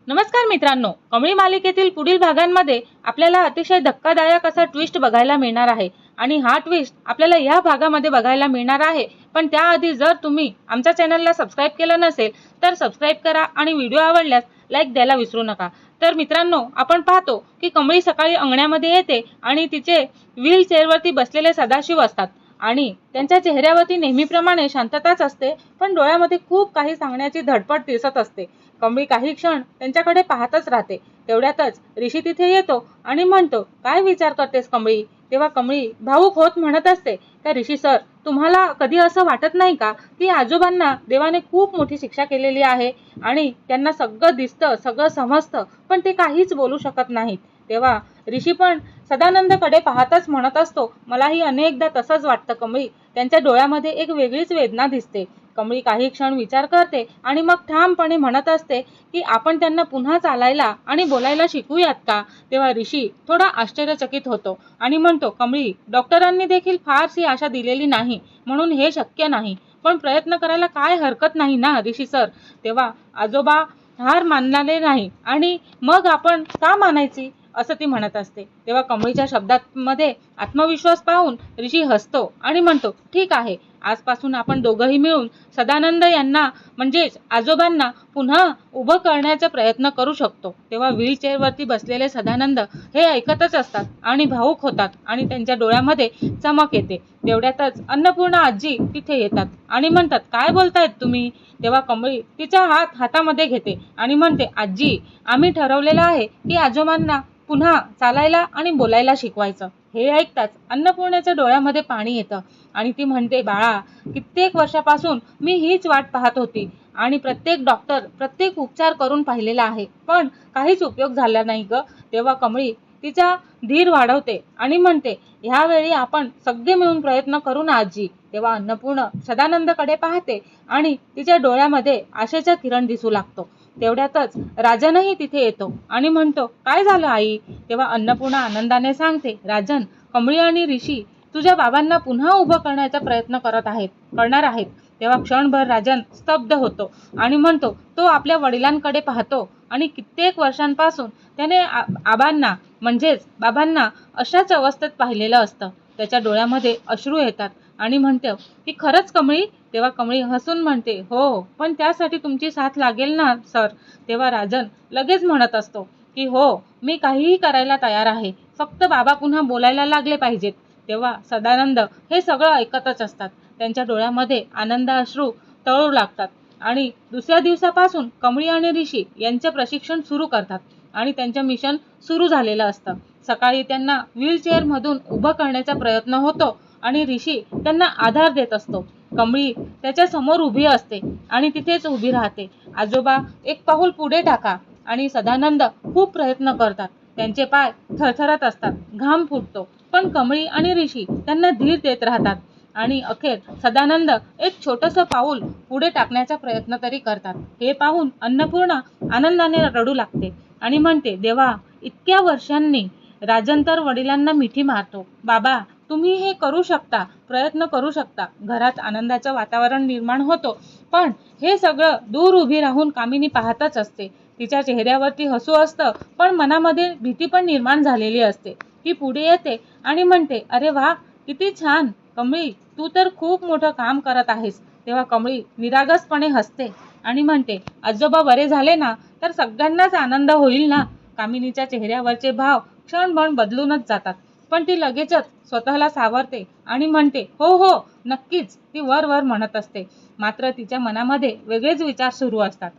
नमस्कार मित्रांनो, कमळी मालिकेतील पुढील भागांमध्ये आपल्याला अतिशय धक्कादायक असा ट्विस्ट बघायला मिळणार आहे आणि हा ट्विस्ट आपल्याला या भागामध्ये बघायला मिळणार आहे। पण त्याआधी जर तुम्ही आमच्या चॅनलला सबस्क्राइब केलं नसेल तर सबस्क्राइब करा आणि व्हिडिओ आवडल्यास लाईक द्यायला विसरू नका। तर मित्रांनो, आपण पाहतो की कमळी सकाळी अंगणामध्ये येते आणि तिचे व्हील चेअरवरती बसलेले सदाशिव असतात आणि त्यांच्या चेहऱ्यावरती नेहमीप्रमाणे शांतताच असते, पण डोळ्यामध्ये खूप काही सांगण्याची धडपड दिसत असते। कमळी काही क्षण त्यांच्याकडे पाहतच राहते। तेवढ्यातच ऋषी तिथे येतो आणि म्हणतो, काय विचार करतेस कमळी? तेव्हा कमळी भावुक होत म्हणत असते, का ऋषी सर, तुम्हाला कधी असं वाटत नाही का की आजोबांना देवाने खूप मोठी शिक्षा केलेली आहे आणि त्यांना सगळं दिसतं, सगळं समजतं, पण ते काहीच बोलू शकत नाहीत? तेव्हा ऋषी पण सदानंदकडे पाहतच म्हणत असतो, मलाही अनेकदा तसंच वाटतं कमळी। त्यांच्या डोळ्यामध्ये एक वेगळीच वेदना दिसते। कमळी काही क्षण विचार करते आणि मग ठामपणे म्हणत असते की आपण त्यांना पुन्हा चालायला आणि बोलायला शिकूयात का? तेव्हा ऋषी थोडा आश्चर्यचकित होतो आणि म्हणतो, कमळी, डॉक्टरांनी देखील फारशी आशा दिलेली नाही म्हणून हे शक्य नाही, पण प्रयत्न करायला काय हरकत नाही ना ऋषी सर? तेव्हा आजोबा हार मानणारे नाही आणि मग आपण का मानायची, असं ती म्हणत असते। तेव्हा कमळीच्या शब्दांमध्ये आत्मविश्वास पाहून ऋषी हसतो आणि म्हणतो, ठीक आहे, आजपासून आपण दोघंही मिळून सदानंद यांना म्हणजेच आजोबांना पुन्हा उभं करण्याचा प्रयत्न करू शकतो। तेव्हा व्हीलचेअरवरती बसलेले सदानंद हे ऐकतच असतात आणि भावुक होतात आणि त्यांच्या डोळ्यामध्ये चमक येते। तेवढ्यातच अन्नपूर्णा आजी तिथे येतात आणि म्हणतात, काय बोलतायत तुम्ही? तेव्हा कमळी तिचा हात हातामध्ये घेते आणि म्हणते, आजी, आम्ही ठरवलेलं आहे की आजोबांना पुन्हा चालायला आणि बोलायला शिकवायचं। हे ऐकताच अन्नपूर्णेच्या डोळ्यामध्ये पाणी येतं आणि ती म्हणते, बाळा, कित्येक वर्षापासून मी हीच वाट पाहत होती आणि प्रत्येक डॉक्टर प्रत्येक उपचार करून पाहिलेला आहे, पण काहीच उपयोग झाला नाही ग। तेव्हा कमळी तिचा धीर वाढवते आणि म्हणते, ह्यावेळी आपण सगळे मिळून प्रयत्न करू ना आजी? तेव्हा अन्नपूर्ण सदानंदकडे पाहते आणि तिच्या डोळ्यामध्ये आशेचा किरण दिसू लागतो। तेवढ्यातच राजनही तिथे येतो आणि म्हणतो, काय झालं आई? तेव्हा अन्नपूर्णा आनंदाने सांगते, राजन, कमळी आणि ऋषी तुझ्या बाबांना पुन्हा उभं करण्याचा प्रयत्न करणार आहेत। तेव्हा क्षणभर राजन स्तब्ध होतो आणि म्हणतो, तो आपल्या वडिलांकडे पाहतो आणि कित्येक वर्षांपासून त्याने आबांना म्हणजेच बाबांना अशाच अवस्थेत पाहिलेलं असतं। त्याच्या डोळ्यामध्ये अश्रू येतात आणि म्हणतो की खरंच कमळी? तेव्हा कमळी हसून म्हणते, हो, पण त्यासाठी तुमची साथ लागेल ना सर? तेव्हा राजन लगेच म्हणत असतो की हो, मी काहीही करायला तयार आहे, फक्त बाबा पुन्हा बोलायला लागले पाहिजेत। तेव्हा सदानंद हे सगळं ऐकतच असतात। त्यांच्या डोळ्यामध्ये आनंद अश्रू तळू लागतात आणि दुसऱ्या दिवसापासून कमळी आणि ऋषी यांचे प्रशिक्षण सुरू करतात आणि त्यांचं मिशन सुरू झालेलं असतं। सकाळी त्यांना व्हीलचेअरमधून उभं करण्याचा प्रयत्न होतो आणि ऋषी त्यांना आधार देत असतो। कमळी त्याच्या समोर उभी असते आणि तिथेच उभी राहते। आजोबा एक पाऊल पुढे टाका आणि सदानंद खूप प्रयत्न करतात, त्यांचे पाय थरथरत असतात, घाम फुटतो, पण कमळी आणि ऋषी त्यांना धीर देत राहतात आणि अखेर सदानंद एक छोटंसं पाऊल पुढे टाकण्याचा प्रयत्न तरी करतात। हे पाहून अन्नपूर्णा आनंदाने रडू लागते आणि म्हणते, देवा, इतक्या वर्षांनी राजन तर वडिलांना मिठी मारतो। बाबा, तुम्ही हे करू शकता, प्रयत्न करू शकता। घरात आनंदाचं वातावरण निर्माण होतो, पण हे सगळं दूर उभी राहून कामिनी पाहतच असते। तिच्या चेहऱ्यावरती हसू असतं, पण मनामध्ये भीती पण निर्माण झालेली असते। ती पुढे येते आणि म्हणते, अरे वा, किती छान कमळी, तू तर खूप मोठं काम करत आहेस। तेव्हा कमळी निरागसपणे हसते आणि म्हणते, आजोबा बरे झाले ना तर सगळ्यांनाच आनंद होईल ना? कामिनीच्या चेहऱ्यावरचे भाव क्षणभर बदलूनच जातात, पण ती लगेचच स्वतःला सावरते आणि म्हणते, हो हो, नक्कीच, ती वर वर म्हणत असते। मात्र तिच्या मनामध्ये वेगळेच विचार सुरू असतात।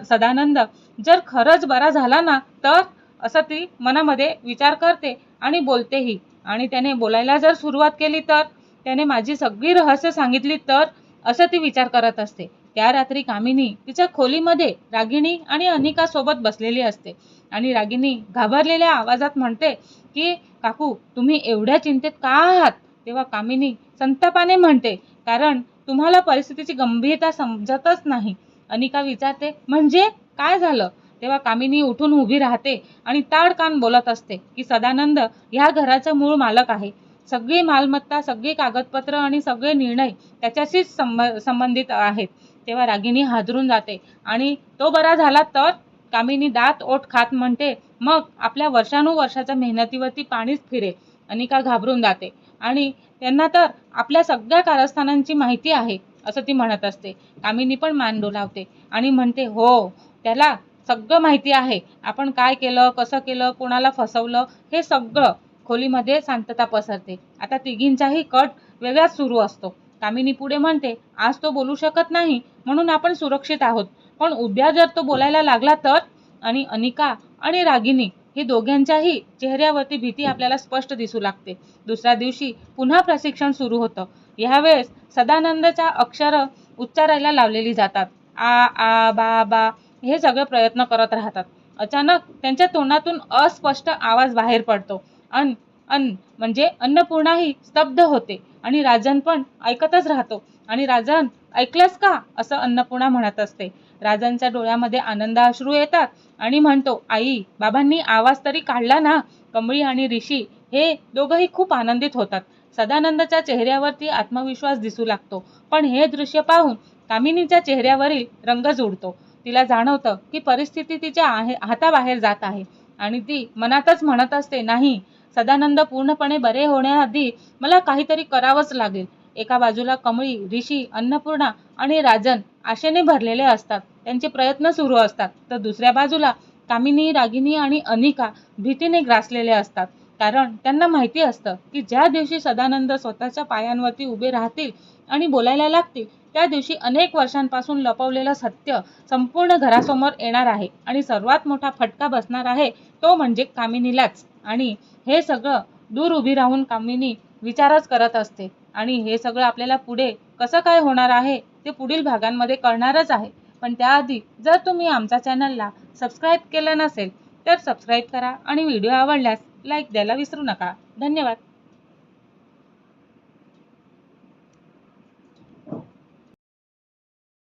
सदानंद जर खरंच बरा झाला ना तर, असं ती मनामध्ये विचार करते आणि बोलतेही, आणि त्याने बोलायला जर सुरुवात केली तर, त्याने माझी सगळी रहस्य सांगितली तर, असं ती विचार करत असते। त्या रात्री कामिनी तिच्या खोलीमध्ये रागिणी आणि अनिका सोबत बसलेली असते आणि रागिणी घाबरलेल्या आवाजात म्हणते की काकू, तुम्ही एवढ्या चिंतेत का आहात? तेव्हा कामिनी संतापाने म्हणते, कारण तुम्हाला परिस्थितीची गंभीरता समजतच नाही। अनिका विचारते, म्हणजे काय झालं? तेव्हा कामिनी उठून उभी राहते आणि ताडकान बोलत असते की सदानंद ह्या घराचा मूळ मालक आहे। सगळी मालमत्ता, सगळी कागदपत्र आणि सगळे निर्णय त्याच्याशीच संबंधित आहेत। तेव्हा रागिणी हादरून जाते आणि तो बरा झाला तर, कामिनी दात ओठ खात म्हणते, मग आपल्या वर्षानुवर्षाच्या मेहनतीवरती पाणीच फिरेल. अनिका घाबरून जाते आणि त्यांना तर आपल्या सगळ्या कारस्थानांची माहिती आहे असं ती म्हणत असते. कामिनी पण मान डोलावते आणि म्हणते, हो, त्याला सगळं माहिती आहे. आपण काय केलं, कसं केलं, कोणाला फसवलं, हे सगळं. खोलीमध्ये शांतता पसरते. आता तिघींचाही कट वेगळाच सुरू असतो. कामिनी पुढे म्हणते, आज तो बोलू शकत नाही म्हणून आपण सुरक्षित आहोत, पण उद्या जर तो बोलायला लागला तर? आणि अनिका आणि रागिनी हे दोघांच्याही चेहऱ्यावरती भीती आपल्याला स्पष्ट दिसू लागते. दुसऱ्या दिवशी पुन्हा प्रशिक्षण सुरू होतं. यावेळेस सदानंदच्या अक्षर उच्चारायला लावलेली जातात. आ आ बा बा हे सगळे प्रयत्न करत राहतात. अचानक त्यांच्या तोंडातून अस्पष्ट आवाज बाहेर पडतो. अन अन म्हणजे अन्नपूर्णाही स्तब्ध होते आणि राजन पण ऐकतच राहतो. आणि राजन, ऐकलंस का, असं अन्नपूर्णा म्हणत असते. राजनच्या डोळ्यामध्ये आनंद अश्रू येतात आणि म्हणतो, आई, बाबांनी आवाज तरी काढला ना. कमळी आणि ऋषी हे दोघंही खूप आनंदित होतात. सदानंदच्या चेहऱ्यावरती आत्मविश्वास दिसू लागतो. पण हे दृश्य पाहून कामिनीच्या चेहऱ्यावरील रंगच उडतो. तिला जाणवतं की परिस्थिती तिच्या हाताबाहेर जात आहे आणि ती मनातच म्हणत असते, नाही, सदानंद पूर्णपणे बरे होण्याआधी मला काहीतरी करावंच लागेल. एका बाजूला कमळी, ऋषी, अन्नपूर्णा आणि राजन आशेने भरलेले असतात. त्यांचे प्रयत्न सुरू असतात. तर दुसऱ्या बाजूला कामिनी, रागिनी आणि अनिका भीतीने ग्रासलेले असतात. कारण त्यांना माहिती असतं की ज्या दिवशी सदानंद स्वतःच्या पायांवरती उभे राहतील आणि बोलायला लागतील, त्या दिवशी अनेक वर्षांपासून लपवलेलं सत्य संपूर्ण घरासमोर येणार आहे आणि सर्वात मोठा फटका बसणार आहे तो म्हणजे कामिनीलाच. आणि हे सगळं दूर उभी राहून कामिनी विचारच करत असते. आणि हे सगळं आपल्याला पुढे कसं काय होणार आहे ते पुढील भागांमध्ये कळणारच आहे. पण त्याआधी जर तुम्ही आमच्या चॅनलला सबस्क्राईब केलं नसेल तर सबस्क्राईब करा आणि व्हिडिओ आवडल्यास लाईक द्यायला विसरू नका. धन्यवाद.